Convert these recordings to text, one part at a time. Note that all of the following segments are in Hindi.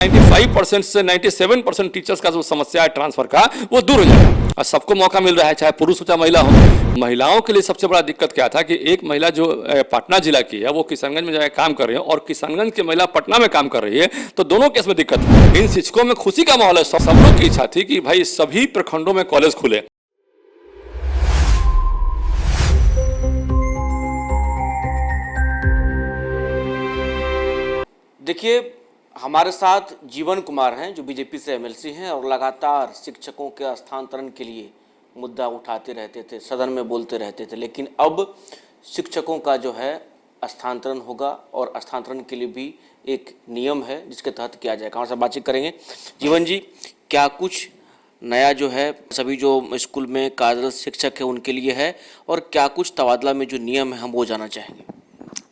95% से 97% टीचर्स का जो समस्या है ट्रांसफर का वो दूर हो जाएगा और सबको मौका मिल रहा है, चाहे पुरुष हो चाहे महिला हो। महिलाओं के लिए सबसे बड़ा दिक्कत क्या था कि एक महिला जो पटना जिला की है वो किशनगंज में जाकर काम कर रही है और किशनगंज की महिला पटना में काम कर रही है, तो दोनों केस में दिक्कत है। इन शिक्षकों में खुशी का माहौल है, सब लोग की इच्छा थी कि भाई सभी प्रखंडों में कॉलेज खुले। देखिए, हमारे साथ जीवन कुमार हैं जो बीजेपी से एमएलसी हैं और लगातार शिक्षकों के स्थानांतरण के लिए मुद्दा उठाते रहते थे, सदन में बोलते रहते थे। लेकिन अब शिक्षकों का जो है स्थानांतरण होगा और स्थानांतरण के लिए भी एक नियम है जिसके तहत किया जाएगा। हमारे साथ बातचीत करेंगे। जीवन जी, क्या कुछ नया जो है सभी जो स्कूल में कार्यरत शिक्षक है उनके लिए है और क्या कुछ तबादला में जो नियम है हम वो जानना चाहेंगे।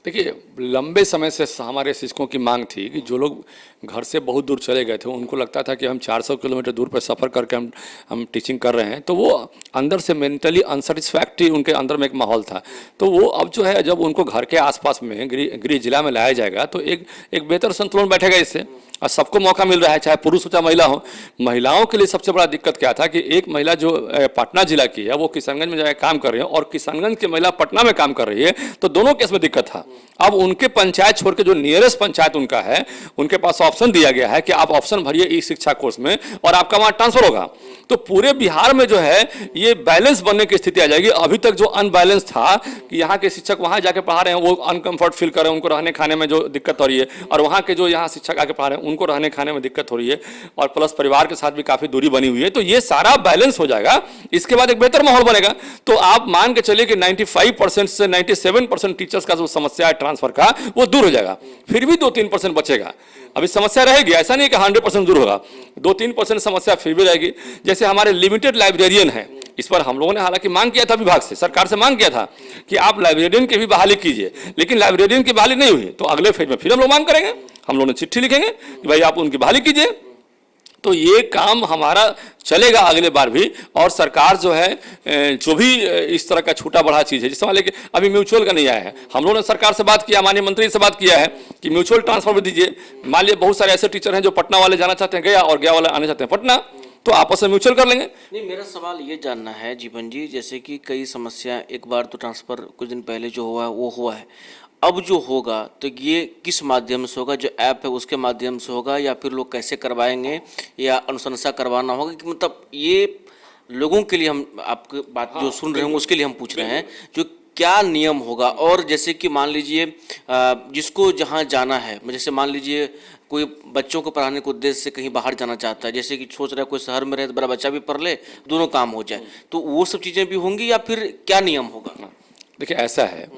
देखिए, लंबे समय से हमारे शिक्षकों की मांग थी कि जो लोग घर से बहुत दूर चले गए थे, उनको लगता था कि हम 400 किलोमीटर दूर पर सफ़र करके हम टीचिंग कर रहे हैं, तो वो अंदर से मेंटली अनसेटिस्फैक्ट्री उनके अंदर में एक माहौल था। तो वो अब जो है जब उनको घर के आसपास में गृह जिला में लाया जाएगा तो एक बेहतर संतुलन बैठेगा इससे और सबको मौका मिल रहा है, चाहे पुरुष हो चाहे महिला हो। महिलाओं के लिए सबसे बड़ा दिक्कत क्या था कि एक महिला जो पटना जिला की है वो किशनगंज में जाकर काम कर रही है और किशनगंज की महिला पटना में काम कर रही है, तो दोनों केस में दिक्कत था। अब उनके पंचायत छोड़ के जो नियरेस्ट पंचायत उनका है, उनके पास ऑप्शन दिया गया है कि आप ऑप्शन भरिए ई शिक्षा कोर्स में और आपका वहाँ ट्रांसफर होगा। तो पूरे बिहार में जो है ये बैलेंस बनने की स्थिति आ जाएगी। अभी तक जो अनबैलेंस था कि यहाँ के शिक्षक वहाँ जाके पढ़ा रहे हैं, वो अनकंफर्ट फील कर रहे हैं, उनको रहने खाने में जो दिक्कत हो रही है, और वहाँ के जो यहाँ शिक्षक आके पढ़ा रहे हैं उनको रहने खाने में दिक्कत हो रही है, और प्लस परिवार के साथ भी काफ़ी दूरी बनी हुई है। तो ये सारा बैलेंस हो जाएगा, इसके बाद एक बेहतर माहौल बनेगा। तो आप मान के चलिए कि 95% से 97% टीचर्स का जो समस्या है ट्रांसफर का वो दूर हो जाएगा। फिर भी 2-3% बचेगा। अभी समस्या रहेगी, ऐसा नहीं कि 100% दूर होगा, 2-3% समस्या फिर भी रहेगी। जैसे हमारे लिमिटेड लाइब्रेरियन है, इस पर हम लोगों ने हालांकि मांग किया था, विभाग से सरकार से मांग किया था कि आप लाइब्रेरियन की भी बहाली कीजिए, लेकिन लाइब्रेरियन की बहाली नहीं हुई। तो अगले फेज में फिर हम लोग मांग करेंगे, हम लोगों ने चिट्ठी लिखेंगे कि भाई आप उनकी बहाली कीजिए। तो ये काम हमारा चलेगा अगले बार भी। और सरकार जो है जो भी इस तरह का छोटा बड़ा चीज़ है, जिस मान लीजिए अभी म्यूचुअल का नहीं आया है, हम लोगों ने सरकार से बात किया, माननीय मंत्री से बात किया है कि म्यूचुअल ट्रांसफर भी दीजिए। मान लीजिए बहुत सारे ऐसे टीचर हैं जो पटना वाले जाना चाहते हैं गया और गया वाले आना चाहते हैं पटना, तो आपस में म्यूचुअल कर लेंगे। नहीं, मेरा सवाल ये जानना है जीवन जी, जैसे कि कई समस्या, एक बार तो ट्रांसफ़र कुछ दिन पहले जो हुआ है वो हुआ है, अब जो होगा तो ये किस माध्यम से होगा? जो ऐप है उसके माध्यम से होगा या फिर लोग कैसे करवाएंगे या अनुशंसा करवाना होगा? कि मतलब ये लोगों के लिए हम आपकी बात जो सुन रहे होंगे उसके लिए हम पूछ रहे हैं, जो क्या नियम होगा। और जैसे कि मान लीजिए जिसको जहाँ जाना है, जैसे मान लीजिए कोई बच्चों को पढ़ाने के उद्देश्य से कहीं बाहर जाना चाहता है, जैसे कि सोच रहा है कोई शहर में रहे तो बड़ा बच्चा भी पढ़ ले, दोनों काम हो जाए, तो वो सब चीज़ें भी होंगी या फिर क्या नियम होगा? देखिए, ऐसा है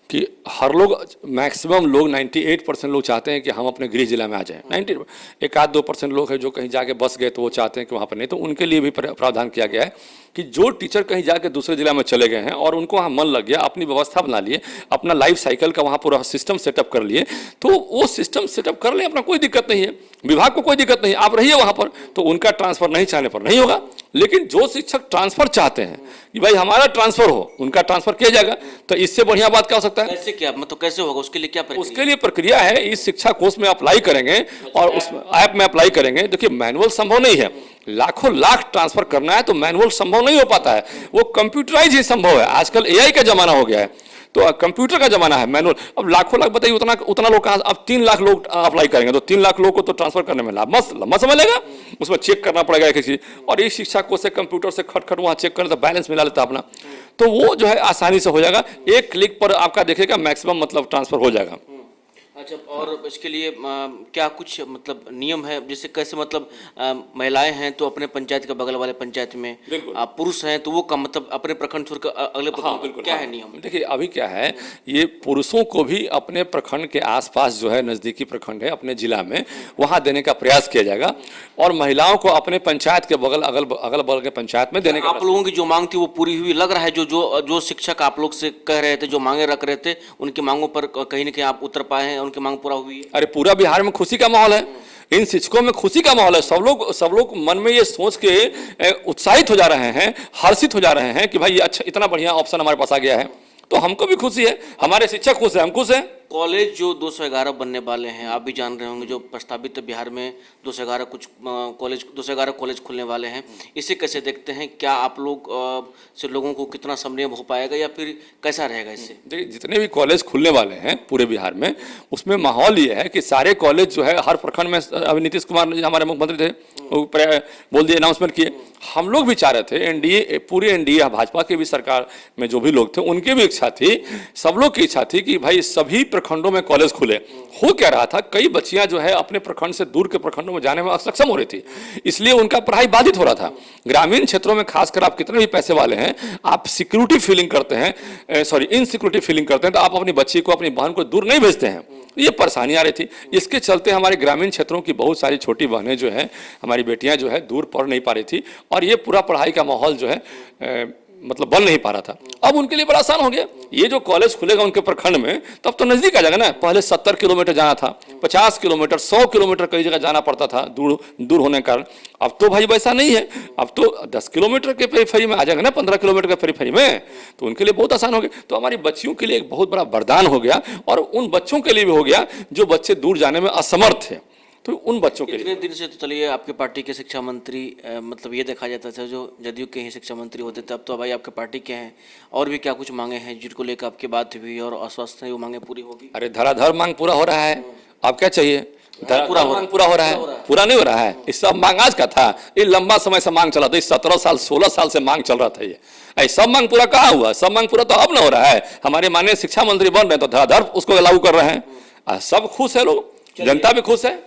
कि हर लोग, मैक्सिमम लोग 98% लोग चाहते हैं कि हम अपने गृह जिला में आ जाएं। 90 1-2% लोग हैं जो कहीं जाके बस गए तो वो चाहते हैं कि वहाँ पर नहीं, तो उनके लिए भी प्रावधान किया गया है कि जो टीचर कहीं जाके दूसरे जिला में चले गए हैं और उनको वहाँ मन लग गया, अपनी व्यवस्था बना लिए, अपना लाइफ साइकिल का वहाँ पूरा सिस्टम सेटअप कर लिए, तो वो सिस्टम सेटअप कर लें, अपना कोई दिक्कत नहीं है, विभाग को कोई दिक्कत नहीं, आप रहिए वहाँ पर, तो उनका ट्रांसफर नहीं चाहने पर नहीं होगा। लेकिन जो शिक्षक ट्रांसफर चाहते हैं कि भाई हमारा ट्रांसफर हो, उनका ट्रांसफर किया जाएगा। तो इससे बढ़िया बात क्या हो सकता है? कैसे, क्या मतलब कैसे होगा? उसके लिए क्या प्रक्रिया? उसके लिए प्रक्रिया है, इस शिक्षा कोर्स में अप्लाई करेंगे और उस ऐप में अप्लाई करेंगे। देखिए, मैनुअल संभव नहीं है, लाखों लाख ट्रांसफर करना है तो मैनुअल संभव नहीं हो पाता है, वो कंप्यूटराइज ही संभव है। आजकल एआई का जमाना हो गया है, तो कंप्यूटर का जमाना है, मैनुअल। अब लाखों लाख बताइए, उतना लोग कहाँ? अब 3 लाख लोग अप्लाई करेंगे तो 3 लाख लोग को तो ट्रांसफर करने में लंबा समय लगेगा, उसमें चेक करना पड़ेगा एक चीज। और इस शिक्षा को से कंप्यूटर से खट वहाँ चेक करने तो बैलेंस मिला लेता अपना, तो वो जो है आसानी से हो जाएगा। एक क्लिक पर आपका देखिएगा मैक्सिमम मतलब ट्रांसफर हो जाएगा। अच्छा, और इसके लिए क्या कुछ मतलब नियम है? जैसे कैसे मतलब महिलाएं हैं तो अपने पंचायत के बगल वाले पंचायत में, पुरुष हैं तो वो कम मतलब अपने प्रखंड छोड़कर अगले प्रखंड, क्या है नियम? देखिए, अभी क्या है, ये पुरुषों को भी अपने प्रखंड के आसपास जो है नज़दीकी प्रखंड है अपने जिला में, वहाँ देने का प्रयास किया जाएगा, और महिलाओं को अपने पंचायत के अगल बगल के पंचायत में देने का। आप लोगों की जो मांग थी वो पूरी हुई लग रहा है? जो शिक्षक आप लोग से कह रहे थे, जो मांगे रख रहे थे, उनकी मांगों पर कहीं ना कहीं आप उतर पाए हैं, उनकी मांग पूरा हुई है? अरे, पूरा बिहार में खुशी का माहौल है, इन शिक्षकों में खुशी का माहौल है। सब लोग मन में ये सोच के उत्साहित हो जा रहे हैं, हर्षित हो जा रहे हैं कि भाई अच्छा, इतना बढ़िया ऑप्शन हमारे पास आ गया है, तो हमको भी खुशी है, हमारे शिक्षक खुश हैं, हम खुश हैं। कॉलेज जो 211 बनने वाले हैं, आप भी जान रहे होंगे, जो प्रस्तावित बिहार में 211 कुछ कॉलेज 211 कॉलेज खुलने वाले हैं, इसे कैसे देखते हैं? क्या आप लोग से लोगों को कितना समन्वय हो पाएगा या फिर कैसा रहेगा इससे? देखिए, जितने भी कॉलेज खुलने वाले हैं पूरे बिहार में, उसमें माहौल ये है कि सारे कॉलेज जो है हर प्रखंड में, अभी नीतीश कुमार हमारे मुख्यमंत्री थे, वो बोल दिए, अनाउंसमेंट किए। हम लोग भी चाह रहे थे, एनडीए, पूरी एनडीए, भाजपा की भी सरकार में जो भी लोग थे उनकी भी इच्छा थी, सब लोग की इच्छा थी कि भाई सभी प्रखंडों में कॉलेज खुले। हो क्या रहा था, कई बच्चियां जो है अपने प्रखंड से दूर के प्रखंडों में जाने में असक्षम हो रही थी, इसलिए उनका पढ़ाई बाधित हो रहा था। ग्रामीण क्षेत्रों में खासकर आप कितने भी पैसे वाले हैं, आप सिक्योरिटी फीलिंग करते हैं, सॉरी इनसिक्योरिटी फीलिंग करते हैं, तो आप अपनी बच्ची को, अपनी बहन को दूर नहीं भेजते हैं। ये परेशानी आ रही थी। इसके चलते हमारे ग्रामीण क्षेत्रों की बहुत सारी छोटी बहनें जो है, हमारी बेटियां जो है दूर पढ़ नहीं पा रही थी, और ये पूरा पढ़ाई का माहौल जो है मतलब बन नहीं पा रहा था। अब उनके लिए बड़ा आसान हो गया, ये जो कॉलेज खुलेगा उनके प्रखंड में, तब तो नजदीक आ जाएगा ना। पहले 70 किलोमीटर जाना था, 50 किलोमीटर, 100 किलोमीटर कई जगह जाना पड़ता था दूर दूर होने के कारण। अब तो भाई वैसा नहीं है, अब तो 10 किलोमीटर के पेरीफेरी में आ जाएगा ना, 15 किलोमीटर के पेरीफेरी में, तो उनके लिए बहुत आसान हो गया। तो हमारी बच्चियों के लिए एक बहुत बड़ा वरदान हो गया, और उन बच्चों के लिए भी हो गया जो बच्चे दूर जाने में असमर्थ थे, तो उन बच्चों के लिए। इतने दिन से तो चलिए आपके पार्टी के शिक्षा मंत्री, मतलब ये देखा जाता था जो जदयू के ही शिक्षा मंत्री होते थे, अब तो भाई आपके पार्टी के हैं, और भी क्या कुछ मांगे हैं जिनको लेकर आपकी बात हुई और आश्वस्त है वो मांगे पूरी होगी? अरे धराधर मांग पूरा हो रहा है, अब क्या चाहिए? पूरा मांग पूरा हो रहा है, पूरा नहीं हो रहा है। इस सब मांग आज का था, ये लंबा समय से मांग चला था, 17 साल 16 साल से मांग चल रहा था ये। ऐ सब मांग पूरा कहाँ हुआ? सब मांग पूरा तो अब ना हो रहा है। हमारे माननीय शिक्षा मंत्री बन रहे हैं तो धराधर उसको लागू कर रहे हैं, सब खुश है, लोग, जनता भी खुश है।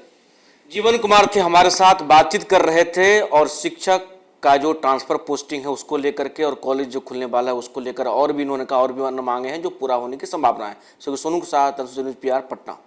जीवन कुमार थे हमारे साथ, बातचीत कर रहे थे, और शिक्षक का जो ट्रांसफर पोस्टिंग है उसको लेकर के, और कॉलेज जो खुलने वाला है उसको लेकर, और भी इन्होंने कहा और भी मांगे हैं जो पूरा होने की संभावना है। सोनू के साथ, PR, पटना।